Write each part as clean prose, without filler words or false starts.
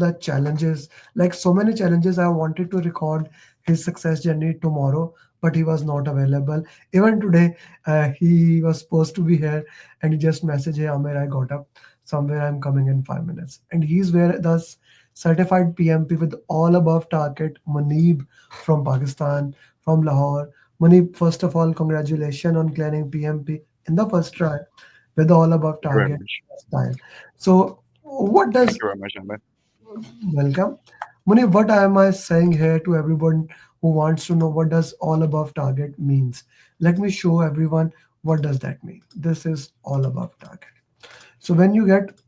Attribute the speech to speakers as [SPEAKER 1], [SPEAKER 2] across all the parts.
[SPEAKER 1] the challenges, like so many challenges. I wanted to record his success journey tomorrow, but he was not available. Even today, he was supposed to be here, and he just messaged, "Hey, Amer, I got up somewhere. I'm coming in 5 minutes." And he's where the certified PMP with all above target. Muneeb from Pakistan, from Lahore. Muneeb, first of all, congratulations on clearing PMP in the first try with all above
[SPEAKER 2] Thank you very
[SPEAKER 1] target
[SPEAKER 2] much.
[SPEAKER 1] style. So, what
[SPEAKER 2] Thank
[SPEAKER 1] does
[SPEAKER 2] you very much, Ahmed.
[SPEAKER 1] welcome, Muni? What am I saying here to everyone who wants to know what does all above target means? Let me show everyone what does that mean. This is all above target. So when you get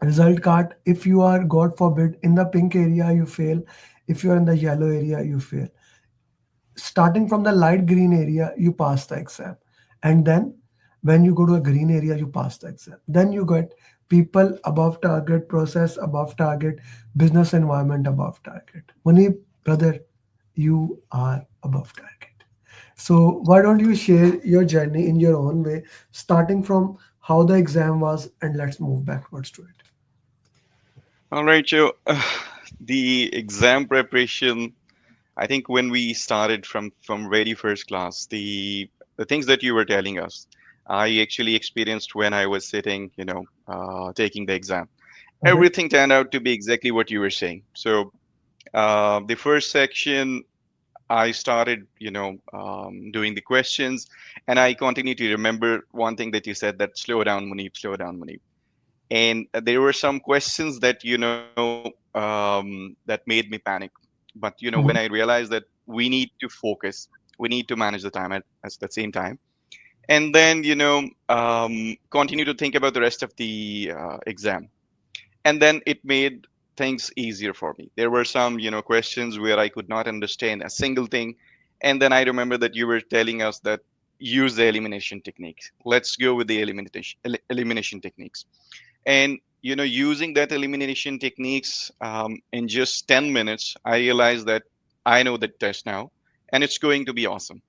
[SPEAKER 1] result card, if you are God forbid in the pink area, you fail. If you are in the yellow area, you fail. Starting from the light green area, you pass the exam. And then when you go to a green area, you pass the exam. Then you get people above target, process above target, business environment above target. Mani, brother, you are above target. So why don't you share your journey in your own way, starting from how the exam was, and let's move backwards to it.
[SPEAKER 2] All right, Joe. The exam preparation. I think when we started from very first class, the things that you were telling us, I actually experienced when I was sitting, taking the exam.
[SPEAKER 1] Okay.
[SPEAKER 2] Everything turned out to be exactly what you were saying. So the first section, I started, doing the questions, and I continue to remember one thing that you said, that slow down, Muneeb, slow down, Muneeb. And there were some questions that that made me panic. But when I
[SPEAKER 1] Mhm.
[SPEAKER 2] realized that we need to focus, we need to manage the time at the same time, and then continue to think about the rest of the exam, and then it made things easier for me. There were some questions where I could not understand a single thing, and then I remember that you were telling us that use the elimination techniques. Let's go with the elimination techniques. And using that elimination techniques, in just 10 minutes, I realized that I know the test now, and it's going to be awesome.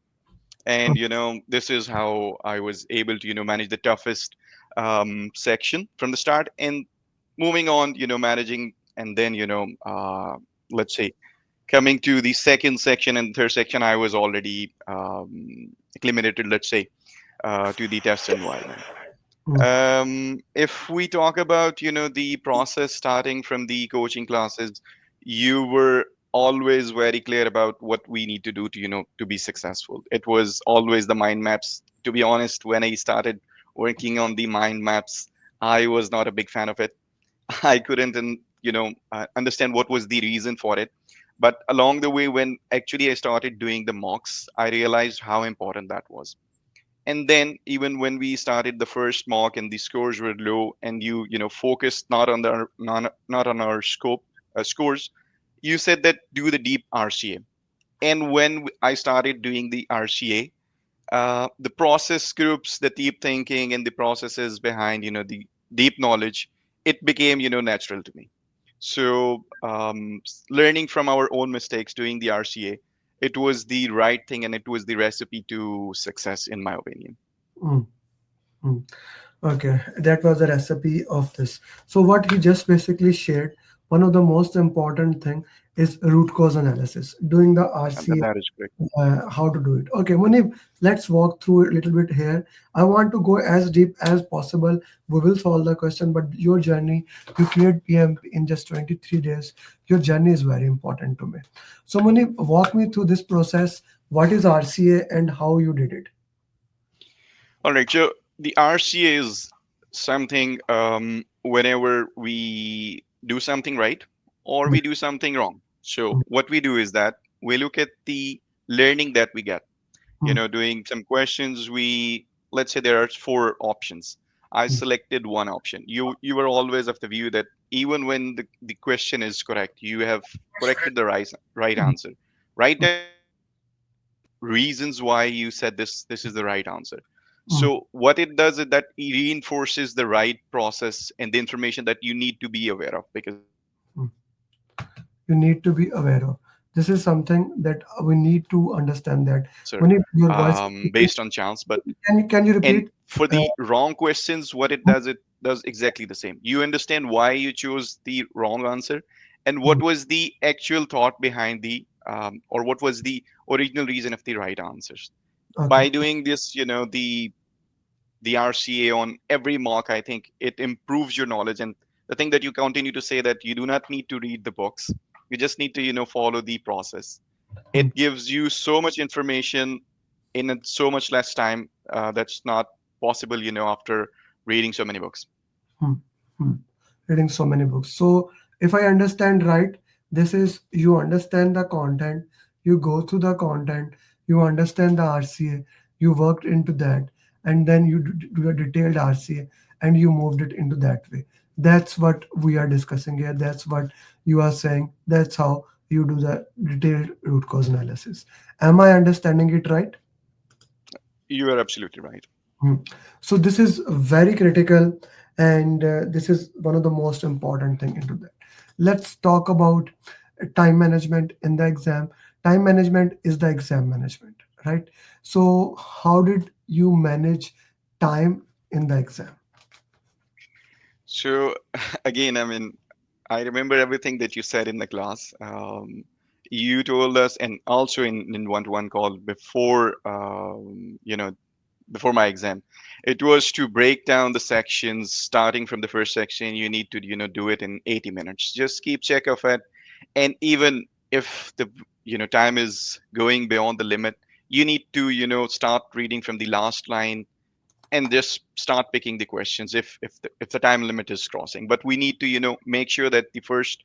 [SPEAKER 2] And this is how I was able to manage the toughest section from the start, and moving on, managing, and then let's say, coming to the second section and third section, I was already acclimated, let's say, to the test environment.
[SPEAKER 1] Mhm.
[SPEAKER 2] If we talk about, the process starting from the coaching classes, you were always very clear about what we need to do to, to be successful. It was always the mind maps. To be honest, when I started working on the mind maps, I was not a big fan of it. I couldn't, understand what was the reason for it. But along the way, when actually I started doing the mocks, I realized how important that was. And then even when we started the first mock and the scores were low, and you focused not on our scope scores, you said that do the deep RCA. And when I started doing the RCA, the process groups, the deep thinking, and the processes behind the deep knowledge, it became natural to me. So learning from our own mistakes, doing the RCA, it was the right thing, and it was the recipe to success, in my opinion.
[SPEAKER 1] Mm. Mm. Okay, that was the recipe of this. So what he just basically shared, one of the most important thing is root cause analysis, doing the
[SPEAKER 2] And that,
[SPEAKER 1] RCA,
[SPEAKER 2] that is correct.
[SPEAKER 1] how to do it. Okay, Munib, let's walk through it a little bit here. I want to go as deep as possible. We will solve the question, but your journey, you cleared PM in just 23 days. Your journey is very important to me. So Munib, walk me through this process. What is RCA and how you did it?
[SPEAKER 2] All right. So the RCA is something, whenever we do something right or
[SPEAKER 1] Mm,
[SPEAKER 2] we do something wrong. So what we do is that we look at the learning that we get.
[SPEAKER 1] mm,
[SPEAKER 2] Doing some questions, we let's say there are four options. I
[SPEAKER 1] mm,
[SPEAKER 2] selected one option. You were always of the view that even when the question is correct, you have corrected the right
[SPEAKER 1] mm,
[SPEAKER 2] answer. Write down reasons why you said this is the right answer.
[SPEAKER 1] mm,
[SPEAKER 2] So what it does is that it reinforces the right process and the information that you need to be aware of, because
[SPEAKER 1] mm. You need to be aware of. This is something that we need to understand that
[SPEAKER 2] answer,
[SPEAKER 1] when your voice is breaking,
[SPEAKER 2] based on chance. But
[SPEAKER 1] can you
[SPEAKER 2] and
[SPEAKER 1] repeat?
[SPEAKER 2] for
[SPEAKER 1] Uh,
[SPEAKER 2] the wrong questions, what it does, it does exactly the same. You understand why you chose the wrong answer, and what was the actual thought behind the or what was the original reason of the right answers.
[SPEAKER 1] Okay.
[SPEAKER 2] By doing this, the RCA on every mock, I think it improves your knowledge. And the thing that you continue to say, that you do not need to read the books, you just need to follow the process.
[SPEAKER 1] Hmm.
[SPEAKER 2] It gives you so much information in so much less time. That's not possible, after reading so many books.
[SPEAKER 1] Hmm. Hmm. Reading so many books. So, if I understand right, this is you understand the content, you go through the content, you understand the RCA, you worked into that, and then you do a detailed RCA and you moved it into that way. That's what we are discussing here. That's what you are saying. That's how you do the detailed root cause analysis. Am I understanding it right?
[SPEAKER 2] You are absolutely right.
[SPEAKER 1] Hmm. So this is very critical, and this is one of the most important thing into that. Let's talk about time management in the exam. Time management is the exam management, right? So how did you manage time in the exam?
[SPEAKER 2] So again, I remember everything that you said in the class. You told us, and also in one-to-one call before, before my exam, it was to break down the sections. Starting from the first section, you need to do it in 80 minutes. Just keep check of it, and even if the time is going beyond the limit, you need to start reading from the last line and just start picking the questions if the time limit is crossing. But we need to make sure that the first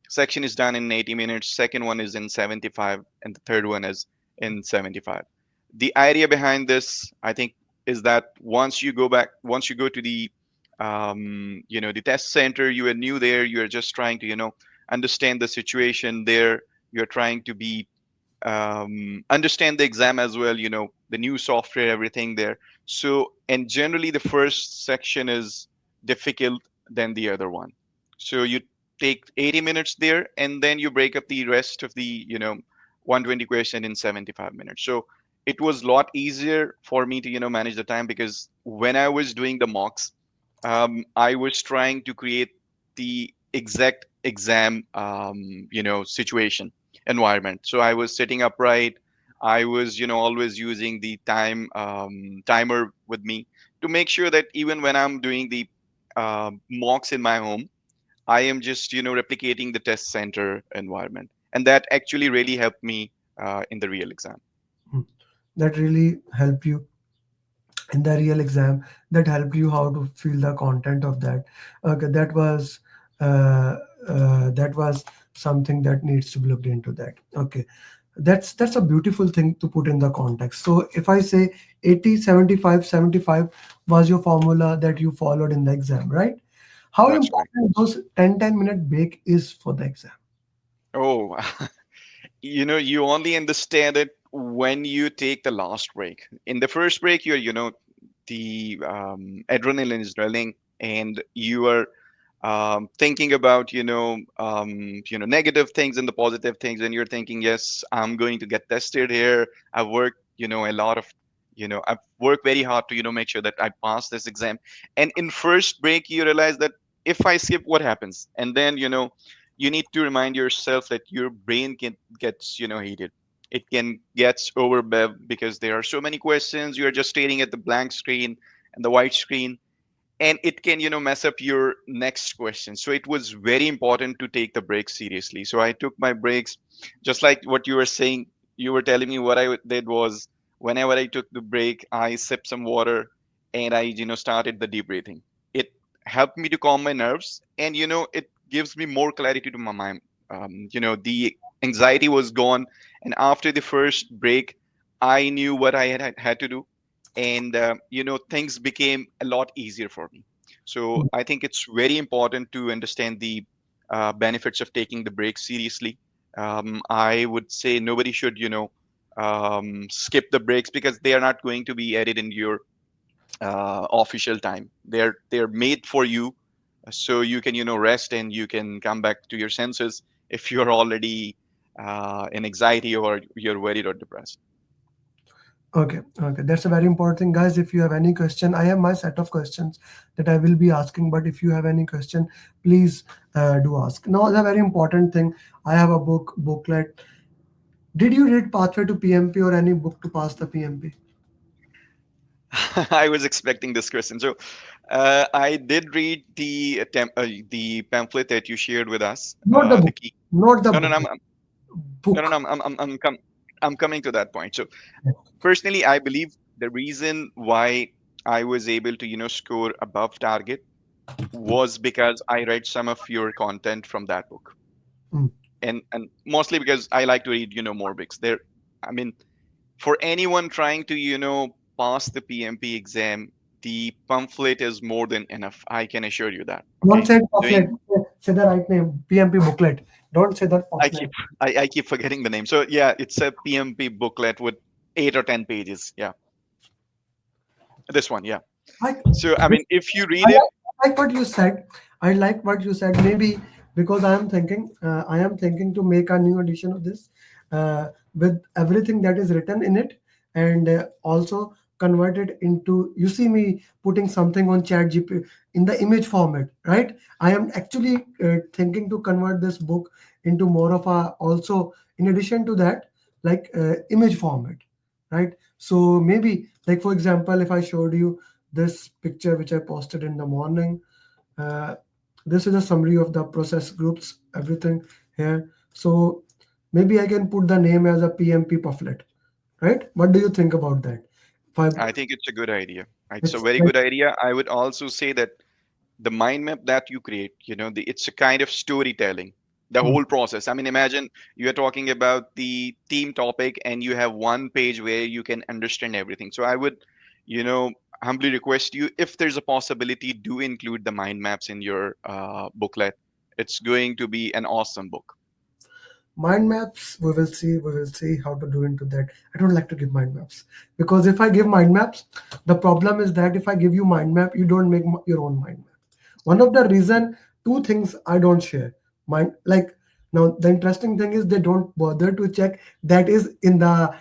[SPEAKER 2] section is done in 80 minutes, second one is in 75, and the third one is in 75. The idea behind this, I think, is that once you go to the test center, you are new there, you are just trying to understand the situation there, you're trying to be understand the exam as well, the new software, everything there. So, and generally the first section is difficult than the other one. So you take 80 minutes there, and then you break up the rest of the 120 question in 75 minutes. So it was a lot easier for me to manage the time, because when I was doing the mocks, I was trying to create the exact exam situation environment. So I was sitting upright. I was always using the timer with me to make sure that even when I'm doing the mocks in my home, I am just replicating the test center environment, and that actually really helped me in the real exam.
[SPEAKER 1] Hmm. That really help you in the real exam, that helped you how to feel the content of that. Okay, uh, that was something that needs to be looked into that. Okay, that's a beautiful thing to put in the context. So if I say 80, 75, 75 was your formula that you followed in the exam, right? How
[SPEAKER 2] That's correct.
[SPEAKER 1] important those 10-10 minute break is for the exam?
[SPEAKER 2] Oh, you only understand it when you take the last break. In the first break, the adrenaline is running, and you are thinking about negative things and the positive things, and you're thinking, yes, I'm going to get tested here. I've worked a lot of I've worked very hard to make sure that I pass this exam. And in first break, you realize that if I skip, what happens? And then you need to remind yourself that your brain can gets heated. It can gets overwhelmed because there are so many questions. You're just staring at the blank screen and the white screen, and it can mess up your next question. So it was very important to take the breaks seriously. So I took my breaks, just like what you were saying. You were telling me, what I did was, whenever I took the break, I sipped some water, and I started the deep breathing. It helped me to calm my nerves, and it gives me more clarity to my mind. The anxiety was gone, and after the first break, I knew what I had to do, and things became a lot easier for me. So I think it's very important to understand the benefits of taking the break seriously. I would say nobody should skip the breaks, because they are not going to be added in your official time. They're made for you, so you can rest, and you can come back to your senses if you're already in anxiety, or you're worried or depressed.
[SPEAKER 1] Okay, okay, that's a very important thing, guys. If you have any question, I have my set of questions that I will be asking. But if you have any question, please do ask. Now, the very important thing, I have a booklet. Did you read Pathway to PMP or any book to pass the PMP?
[SPEAKER 2] I was expecting this question. So, I did read the pamphlet that you shared with us.
[SPEAKER 1] Not the
[SPEAKER 2] The
[SPEAKER 1] book,
[SPEAKER 2] key.
[SPEAKER 1] not the
[SPEAKER 2] No, no, no,
[SPEAKER 1] booklet,
[SPEAKER 2] no, no,
[SPEAKER 1] book.
[SPEAKER 2] no. I'm coming to that point. So, personally, I believe the reason why I was able to, score above target was because I read some of your content from that book,
[SPEAKER 1] Mm.
[SPEAKER 2] and mostly because I like to read, more books. I mean, for anyone trying to, pass the PMP exam, the pamphlet is more than enough. I can assure you that.
[SPEAKER 1] Don't
[SPEAKER 2] Okay,
[SPEAKER 1] say
[SPEAKER 2] doing
[SPEAKER 1] pamphlet. Say the right name. PMP booklet. Don't say that
[SPEAKER 2] I
[SPEAKER 1] pamphlet.
[SPEAKER 2] keep I keep forgetting the name. So yeah, it's a PMP booklet with 8 or 10 pages. Yeah, this one. Yeah.
[SPEAKER 1] Like
[SPEAKER 2] So I
[SPEAKER 1] this,
[SPEAKER 2] mean, if you
[SPEAKER 1] I
[SPEAKER 2] read it,
[SPEAKER 1] like what you said. I like what you said. Maybe because I am thinking to make a new edition of this with everything that is written in it, and also convert it into. You see me putting something on Chat GP in the image format, right? I am actually thinking to convert this book into more of a also in addition to that, like image format, right? So maybe like for example, if I showed you this picture which I posted in the morning. Uh, this is a summary of the process groups, everything here. So maybe I can put the name as a PMP pufflet, right? What do you think about that? If I,
[SPEAKER 2] I think it's a good idea. It's a
[SPEAKER 1] it's
[SPEAKER 2] very
[SPEAKER 1] like,
[SPEAKER 2] good idea. I would also say that the mind map that you create, it's a kind of storytelling. The
[SPEAKER 1] hmm,
[SPEAKER 2] whole process. I mean, imagine you are talking about the team topic and you have one page where you can understand everything. So I would, you know, humbly request you, if there's a possibility, do include the mind maps in your booklet. It's going to be an awesome book.
[SPEAKER 1] mind maps, we will see how to do into that. I don't like to give mind maps because if I give mind maps, the problem is that if I give you mind map, you don't make your own mind map. One of the reason, two things I don't share. Mind like now the interesting thing is they don't bother to check that is in the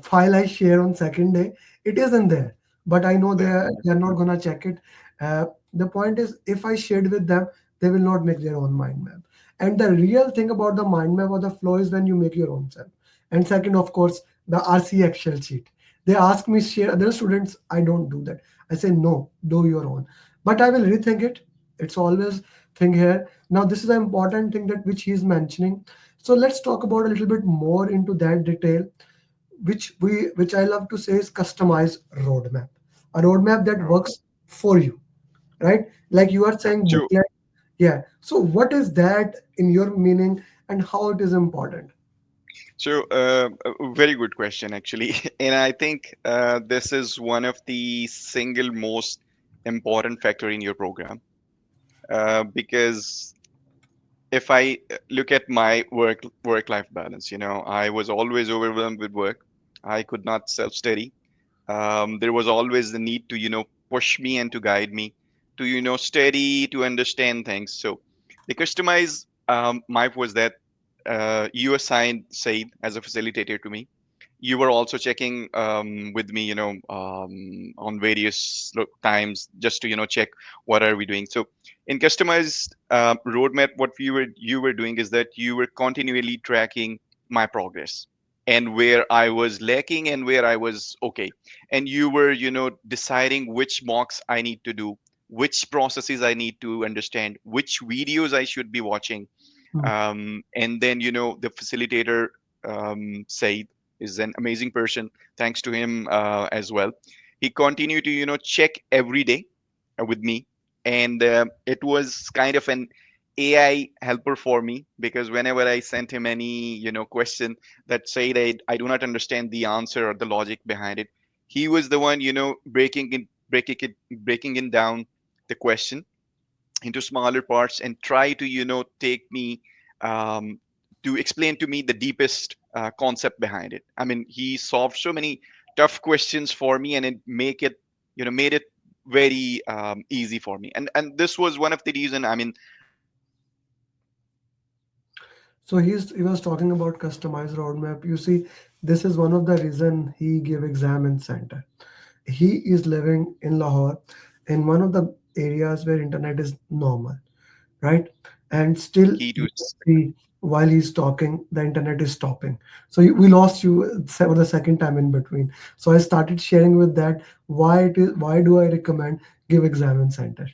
[SPEAKER 1] file I share on second day. It is in there, but I know they are not gonna check it. The point is, if I shared with them, they will not make their own mind map. And the real thing about the mind map or the flow is when you make your own self. And second, of course, the RC Excel sheet. They ask me share other students. I don't do that. I say no, do your own. But I will rethink it. It's always thing here. Now this is an important thing that which he is mentioning. So let's talk about a little bit more into that detail, which I love to say is customized roadmap. A roadmap that
[SPEAKER 2] Okay.
[SPEAKER 1] works for you, right? Like you are
[SPEAKER 2] Yep.
[SPEAKER 1] saying booklet. Yeah. So what is that in your meaning and how it is important?
[SPEAKER 2] A very good question, actually. And I think this is one of the single most important factor in your program. Because if I look at my work life balance, I was always overwhelmed with work. I could not self study. There was always the need to push me and to guide me to study, to understand things. So the customize map was that you assigned Said as a facilitator to me. You were also checking with me, on various times, just to check what are we doing. So in customized roadmap, what you were doing is that you were continually tracking my progress and where I was lacking and where I was okay. And you were deciding which mocks I need to do, which processes I need to understand, which videos I should be watching.
[SPEAKER 1] Hmm.
[SPEAKER 2] And then the facilitator, Said, is an amazing person. Thanks to him as well. He continued to check every day with me, and it was kind of an AI helper for me, because whenever I sent him any question that said I do not understand the answer or the logic behind it, he was the one breaking it down the question into smaller parts and try to take me, um, to explain to me the deepest concept behind it. I mean, he solved so many tough questions for me, and it made it very easy for me. And this was one of the reason, I mean, I was able to
[SPEAKER 1] So he was talking about customized roadmap. You see, this is one of the reason he gave exam in center. He is living in Lahore, in one of the areas where internet is normal, right? And still,
[SPEAKER 2] Key to
[SPEAKER 1] you can
[SPEAKER 2] success.
[SPEAKER 1] see while he's talking, the internet is stopping. So we lost you for the second time in between. So I started sharing with that why it is, why do I recommend give exam in center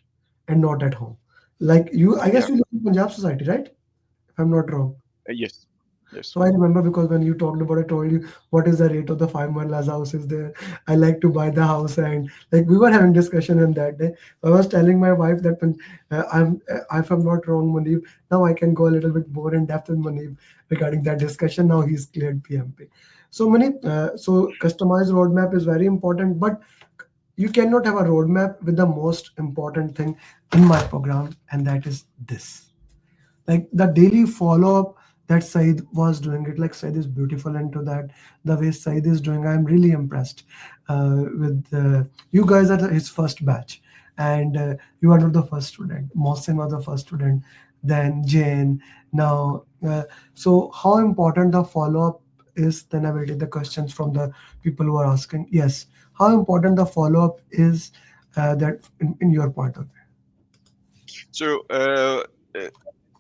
[SPEAKER 1] and not at home? Like you, I
[SPEAKER 2] Yeah.
[SPEAKER 1] guess you live in Punjab society, right? If I'm not wrong.
[SPEAKER 2] Yes. Yes.
[SPEAKER 1] So I remember because when you talked about, I told you what is the rate of the 5 Marlas houses there. I like to buy the house, and like we were having discussion on that day. I was telling my wife that when if I'm not wrong, Muneeb, now I can go a little bit more in depth with Muneeb regarding that discussion. Now he's cleared PMP. So Muneeb, so customized roadmap is very important, but you cannot have a roadmap with the most important thing in my program, and that is this, like the daily follow up that Said was doing it. Like Said is beautiful into that. The way Said is doing, I'm really impressed with you guys are his first batch, and you are not the first student. Mohsin was the first student, then Jane. Now, so how important the follow up is? Then I will take the questions from the people who are asking. Yes, how important the follow up is that in your point of view.
[SPEAKER 2] So uh,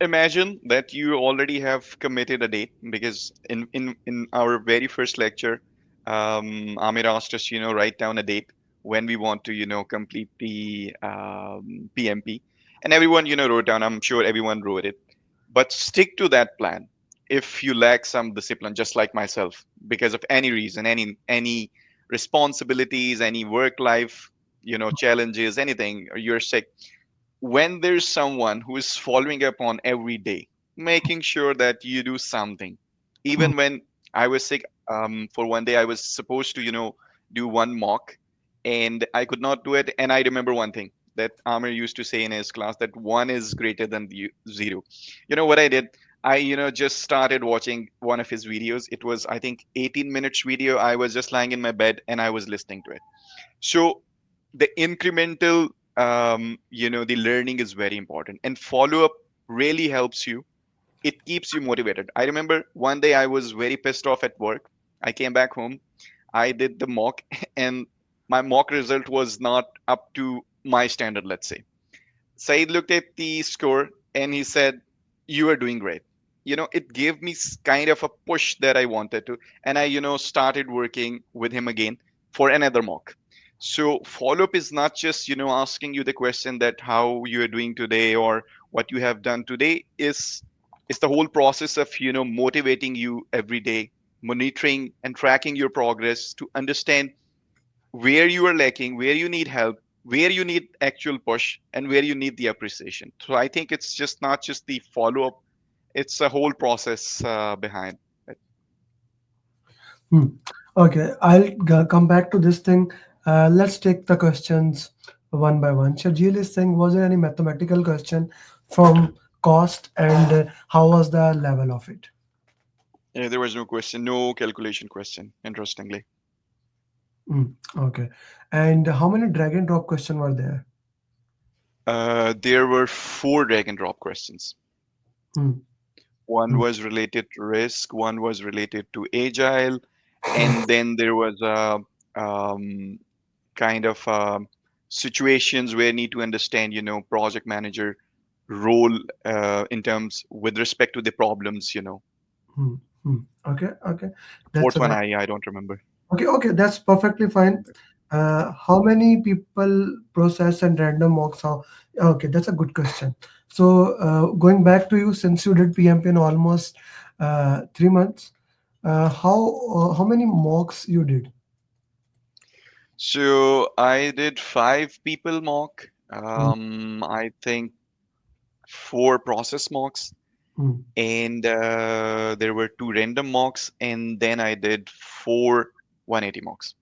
[SPEAKER 2] imagine that you already have committed a date because in our very first lecture, Amir asked us, write down a date when we want to, complete the PMP, and everyone, wrote down. I'm sure everyone wrote it, but stick to that plan. If you lack some discipline, just like myself, because of any reason, any responsibilities, any work life, challenges, anything, or you're sick, when there's someone who is following up on every day, making sure that you do something.
[SPEAKER 1] Hmm,
[SPEAKER 2] Even when I was sick, for one day, I was supposed to, do one mock and I could not do it. And I remember one thing that Amir used to say in his class, that one is greater than the zero. You know what I did? I, just started watching one of his videos. It was, I think, 18 minutes video. I was just lying in my bed and I was listening to it. So the incremental, the learning is very important, and follow up really helps you. It keeps you motivated. I remember one day I was very pissed off at work. I came back home, I did the mock, and my mock result was not up to my standard, let's say. Said looked at the score and he said, "You are doing great." It gave me kind of a push that I wanted to. And I, started working with him again for another mock. So follow up is not just, asking you the question that how you are doing today or what you have done today. Is the whole process of, motivating you every day, monitoring and tracking your progress to understand where you are lacking, where you need help, where you need actual push, and where you need the appreciation. So I think it's just not just the follow up; it's a whole process behind it.
[SPEAKER 1] hmm. Okay, I'll come back to this thing. Let's take the questions one by one. Shajil is saying, was there any mathematical question from cost and how was the level of it?
[SPEAKER 2] Yeah, there was no question, no calculation question. Interestingly,
[SPEAKER 1] Hmm, okay. And how many drag and drop question were there?
[SPEAKER 2] there were four drag and drop questions.
[SPEAKER 1] Hmm,
[SPEAKER 2] One
[SPEAKER 1] hmm,
[SPEAKER 2] was related to risk, one was related to agile, and then there was a um, kind of situations where you need to understand, project manager role in terms with respect to the problems.
[SPEAKER 1] hmm, hmm. Okay, okay. That's
[SPEAKER 2] Fourth
[SPEAKER 1] a
[SPEAKER 2] one,
[SPEAKER 1] very
[SPEAKER 2] I don't remember.
[SPEAKER 1] okay, okay. That's perfectly fine. How many people process and random mocks? How? Okay, that's a good question. So going back to you, since you did PMP in almost 3 months, how many mocks you did?
[SPEAKER 2] So I did five people mock.
[SPEAKER 1] Mm,
[SPEAKER 2] I think four process mocks,
[SPEAKER 1] mm,
[SPEAKER 2] and there were two random mocks, and then I did four 180 mocks.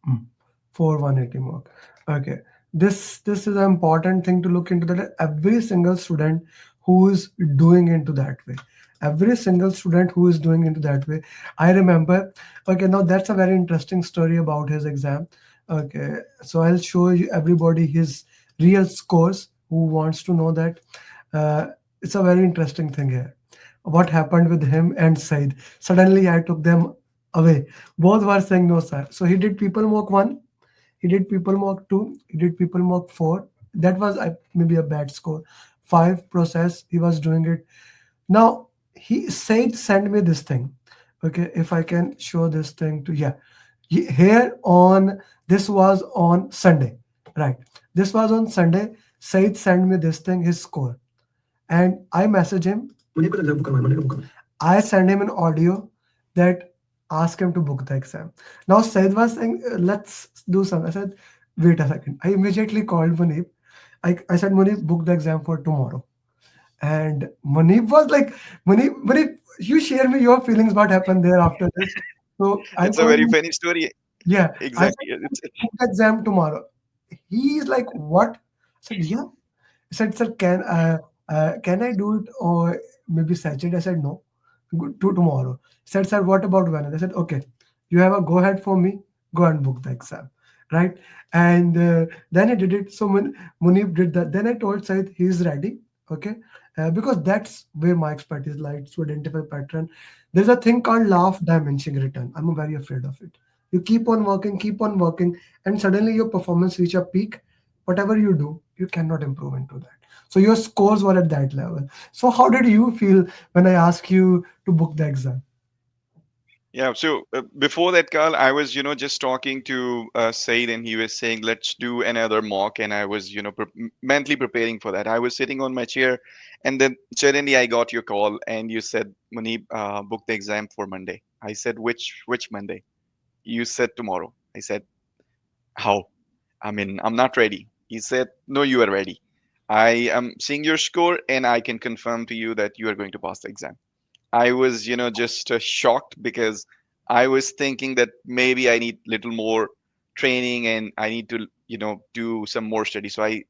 [SPEAKER 1] mm. For 180 mark. Okay. This is an important thing to look into, that every single student who is doing into that way. Every single student who is doing into that way. I remember, okay, now that's a very interesting story about his exam. Okay. So I'll show you everybody his real scores who wants to know that. Uh, it's a very interesting thing here. what happened with him and Said. Suddenly, I took them away. Both were saying no, sir. So he did people mock 1, he did people mock 2, he did people mock 4. That was maybe a bad score. 5 process, he was doing it. Now, he said, send me this thing. Okay, if I can show this thing to, yeah. Here on, this was on Sunday, right? This was on Sunday. Said send me this thing, his score. And I message him. I send him an audio that ask him to book the exam. Now Said was saying, let's do some. I said, wait a second. I immediately called Muneeb. I said, Muneeb, book the exam for tomorrow. And Muneeb was like, Muneeb, you share me your feelings, what happened there after this. So I
[SPEAKER 2] It's a
[SPEAKER 1] told
[SPEAKER 2] very
[SPEAKER 1] him,
[SPEAKER 2] funny story.
[SPEAKER 1] yeah, I said,
[SPEAKER 2] Exactly.
[SPEAKER 1] book the exam tomorrow. He's like, what? I said, yeah. He said, sir, can I do it or maybe Saturday? I said, no, to tomorrow. He said, sir, what about Wednesday? I said, okay, you have a go ahead for me, go and book the exam, right? And then he did it. So Munib did that. Then I told Said he's ready, okay, because that's where my expertise lies to identify pattern. There's a thing called laugh diminishing return. I'm very afraid of it. You keep on working, and suddenly your performance reach a peak. Whatever you do, you cannot improve into that. So your scores were at that level. So how did you feel when I asked you to book the exam?
[SPEAKER 2] Yeah. So before that, Carl, I was, just talking to Said, and he was saying, let's do another mock. And I was, mentally preparing for that. I was sitting on my chair, and then suddenly I got your call, and you said, Muneeb, book the exam for Monday. I said, which Monday? You said tomorrow. I said, how? I mean, I'm not ready. He said, no, you are ready. I am seeing your score, and I can confirm to you that you are going to pass the exam. I was, just shocked because I was thinking that maybe I need little more training and I need to, do some more study. So I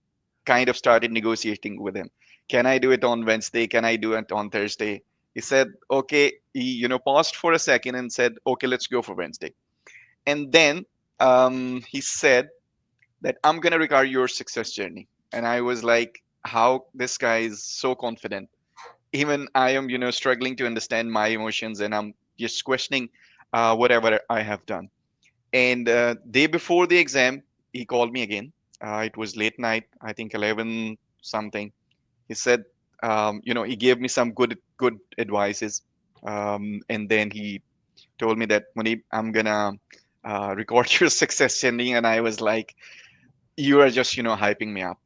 [SPEAKER 2] kind of started negotiating with him. Can I do it on Wednesday? Can I do it on Thursday? He said, okay. He, paused for a second and said, okay, let's go for Wednesday. And then he said that I'm going to record your success journey. And I was like, how this guy is so confident. Even I am, struggling to understand my emotions, and I'm just questioning whatever I have done. And day before the exam, he called me again. It was late night, I think 11 something. He said, he gave me some good advices, and then he told me that, Muneeb, I'm gonna record your success journey, and I was like, you are just, hyping me up.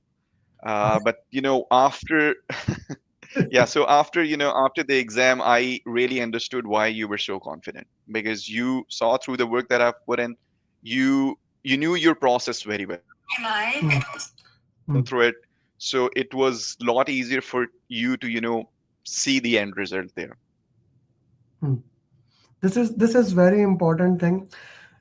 [SPEAKER 2] But after yeah, so after, after the exam, I really understood why you were so confident, because you saw through the work that I've put in. You knew your process very well.
[SPEAKER 1] Mm,
[SPEAKER 2] Gone
[SPEAKER 1] mm,
[SPEAKER 2] through it, so it was a lot easier for you to, see the end result there.
[SPEAKER 1] mm. This is very important thing.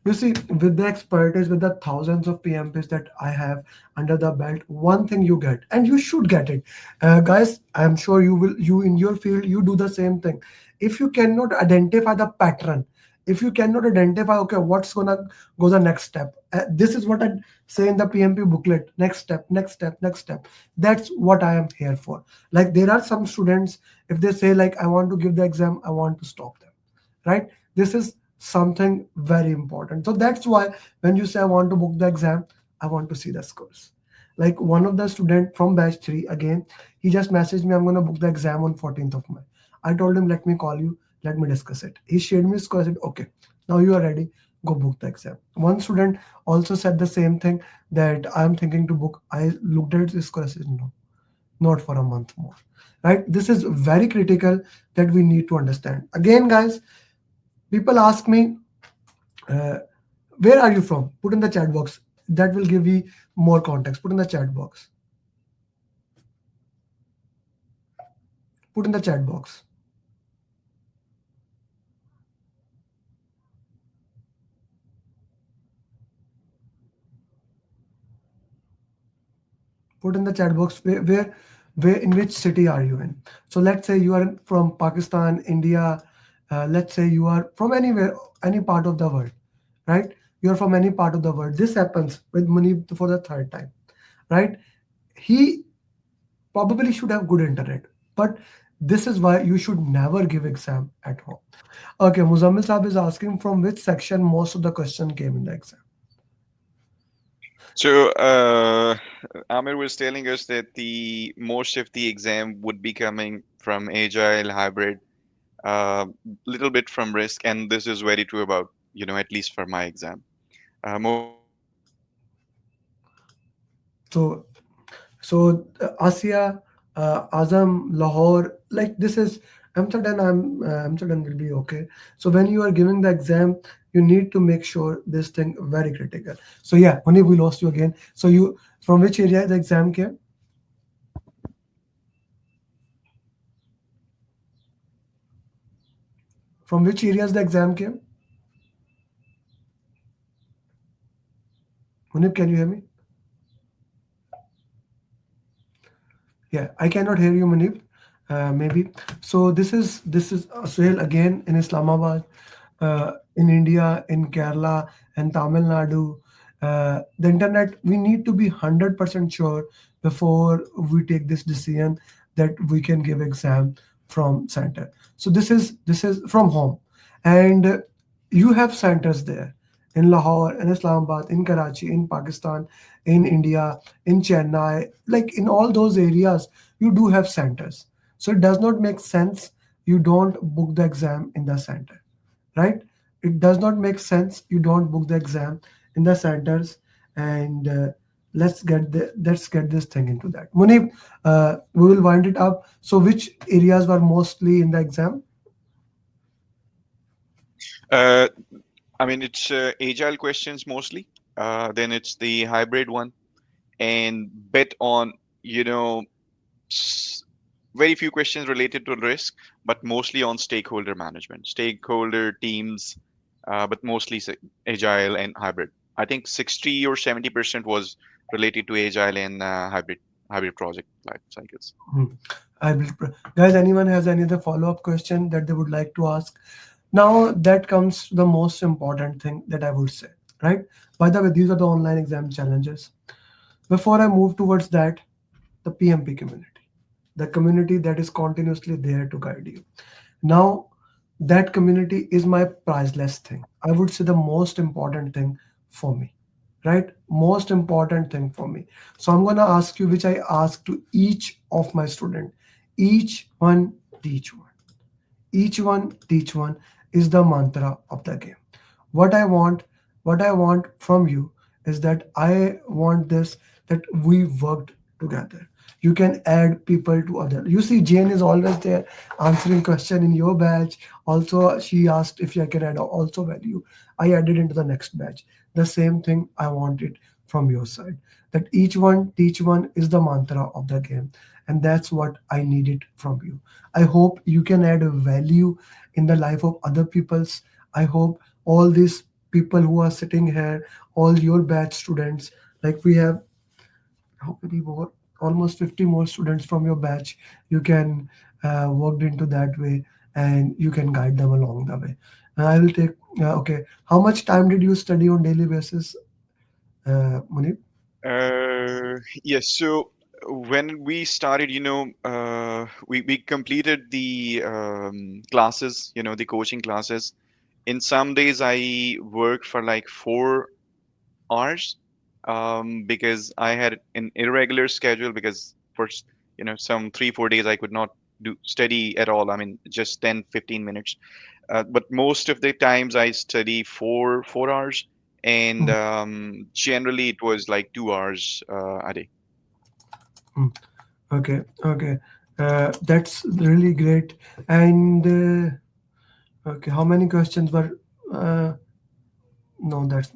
[SPEAKER 1] You see, with the expertise, with the thousands of PMPs that I have under the belt, one thing you get, and you should get it, guys. I'm sure you will. You in your field, you do the same thing. If you cannot identify the pattern, if you cannot identify, okay, what's gonna go the next step. This is what I say in the PMP booklet. Next step, next step, next step. That's what I am here for. Like there are some students, if they say like I want to give the exam, I want to stop them, right? This is something very important. So that's why when you say I want to book the exam, I want to see the scores. Like one of the student from batch 3 again, he just messaged me, I'm going to book the exam on 14th of May. I told him, let me call you, let me discuss it. He shared me score. I said, okay, now you are ready, go book the exam. One student also said the same thing, that I'm thinking to book. I looked at his score. I said, no, not for a month more, right? This is very critical that we need to understand. Again, guys, people ask me, uh, where are you from? Put in the chat box. That will give you more context. Put in the chat box. Put in the chat box. Put in the chat box where in which city are you in. So let's say you are from Pakistan, India. Let's say you are from anywhere, any part of the world, right? You are from any part of the world. This happens with Muneeb for the third time, right? He probably should have good internet, but This is why you should never give exam at home. Okay, Muzammil Saab is asking from which section most of the question came in the exam.
[SPEAKER 2] So, Amir was telling us that the most of the exam would be coming from agile, hybrid, a little bit from risk, and this is very true about, at least for my exam. Most of the exam would be coming from risk.
[SPEAKER 1] So, Asia, Azam, Lahore, like this is Amsterdam. Amsterdam will be okay. So when you are giving the exam, you need to make sure this thing very critical. So yeah, only we lost you again. So you from which area the exam came? From which areas the exam came? Munib, can you hear me? Yeah, I cannot hear you, Muneeb. Maybe. So this is Suhail again in Islamabad, in India, in Kerala, and Tamil Nadu. The internet. We need to be 100% sure before we take this decision that we can give exam from center. So this is from home, and you have centers there in Lahore, in Islamabad, in Karachi, in Pakistan, in India, in Chennai, like in all those areas, you do have centers. So it does not make sense you don't book the exam in the center, right? It does not make sense you don't book the exam in the centers, and let's get this thing into that. Munib, we will wind it up. So which areas were mostly in the exam?
[SPEAKER 2] Uh, I mean, it's agile questions mostly. Then it's the hybrid one, and bet on, you know, s- very few questions related to risk, but mostly on stakeholder management, stakeholder teams, but mostly agile and hybrid. I think 60 or 70% was related to agile and hybrid project life cycles.
[SPEAKER 1] Hmm. I will, guys. Anyone has any other follow-up question that they would like to ask? Now that comes to the most important thing that I would say, right? By the way, these are the online exam challenges. Before I move towards that, the PMP community, the community that is continuously there to guide you. Now, that community is my priceless thing. I would say the most important thing for me, right? Most important thing for me. So I'm gonna ask you, which I ask to each of my student, each one teach one. Each one teach one is the mantra of the game. What I want, what I want from you is that I want this, that we worked together. You can add people to other. You see, Jane is always there answering question in your batch. Also, she asked if I can add also value. I added into the next batch. The same thing I wanted from your side. That each one teach one is the mantra of the game, and that's what I needed from you. I hope you can add a value in the life of other people's. I hope all these people who are sitting here, all your batch students, like we have how many more? Almost 50 more students from your batch. You can work into that way, and you can guide them along the way. I will take. Okay, how much time did you study on daily basis, Munib?
[SPEAKER 2] Yes. So when we started, we completed the classes, the coaching classes. In some days, I worked for like 4 hours, because I had an irregular schedule because for some 3 4 days I could not do study at all. I mean, just 10 15 minutes. But most of the times I study 4 hours, and
[SPEAKER 1] Mm,
[SPEAKER 2] generally it was like 2 hours a day.
[SPEAKER 1] mm. Okay, okay. That's really great. And okay, how many questions were? Uh, no, that's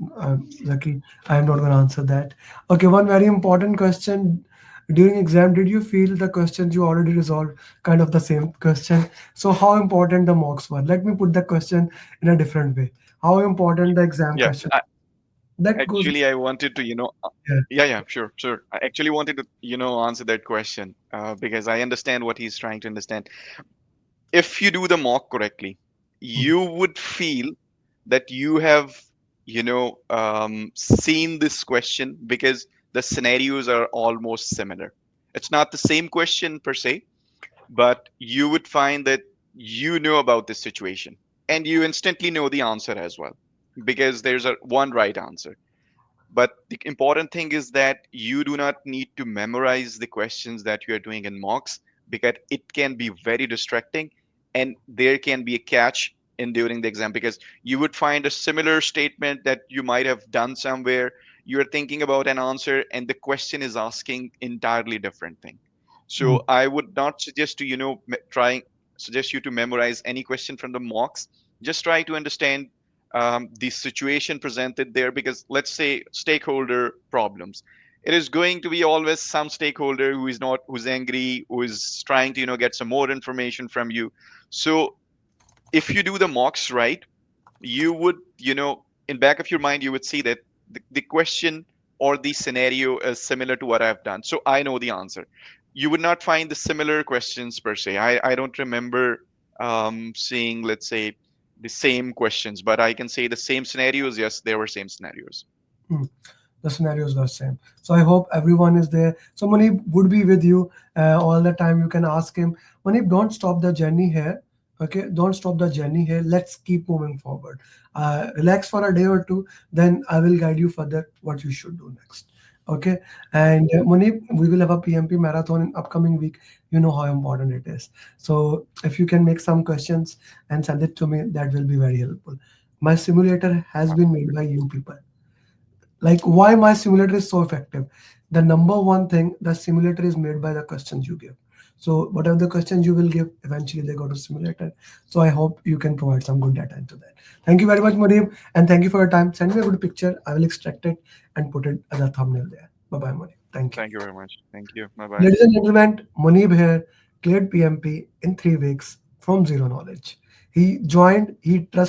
[SPEAKER 1] lucky. I'm not going to answer that. Okay, one very important question. During exam, did you feel the questions you already resolved kind of the same question? So, how important the mocks were? Let me put the question in a different way. How important the exam
[SPEAKER 2] Yeah,
[SPEAKER 1] question? That goes.
[SPEAKER 2] actually I wanted to,
[SPEAKER 1] Yeah.
[SPEAKER 2] yeah, sure. I actually wanted to, answer that question, because I understand what he's trying to understand. If you do the mock correctly,
[SPEAKER 1] Mm,
[SPEAKER 2] you would feel that you have, seen this question because the scenarios are almost similar. It's not the same question per se, but you would find that you know about this situation and you instantly know the answer as well, because there's a one right answer. But the important thing is that you do not need to memorize the questions that you are doing in mocks, because it can be very distracting and there can be a catch in during the exam, because you would find a similar statement that you might have done somewhere. You're thinking about an answer and the question is asking entirely different thing.
[SPEAKER 1] Mm,
[SPEAKER 2] So I would not suggest to, trying suggest you to memorize any question from the mocks. Just try to understand the situation presented there, because let's say stakeholder problems, it is going to be always some stakeholder who is not, who's angry, who is trying to get some more information from you. So if you do the mocks right, you would, in back of your mind, you would see that the question or the scenario is similar to what I've done, so I know the answer. You would not find the similar questions per se. I don't remember seeing, let's say, the same questions, but I can say the same scenarios. Yes, there were same scenarios.
[SPEAKER 1] mm. The scenarios were same. So I hope everyone is there. So Muneeb would be with you all the time. You can ask him, Muneeb, don't stop the journey here. Okay, don't stop the journey here. Let's keep moving forward. Relax for a day or two, then I will guide you further what you should do next. Okay, and Muneeb, we will have a PMP marathon in upcoming week. You know how important it is. So if you can make some questions and send it to me, that will be very helpful. My simulator has been made by you people. Like, why my simulator is so effective? The number one thing, the simulator is made by the questions you give. So whatever the questions you will give, eventually they go to simulator. So I hope you can provide some good data into that. Thank you very much, Muneeb, and thank you for your time. Send me a good picture. I will extract it and put it as a thumbnail there. Bye bye, Muneeb. Thank you.
[SPEAKER 2] Thank you very much. Thank you. Bye bye.
[SPEAKER 1] Ladies and gentlemen, Muneeb here cleared PMP in 3 weeks from zero knowledge. He joined, he trusted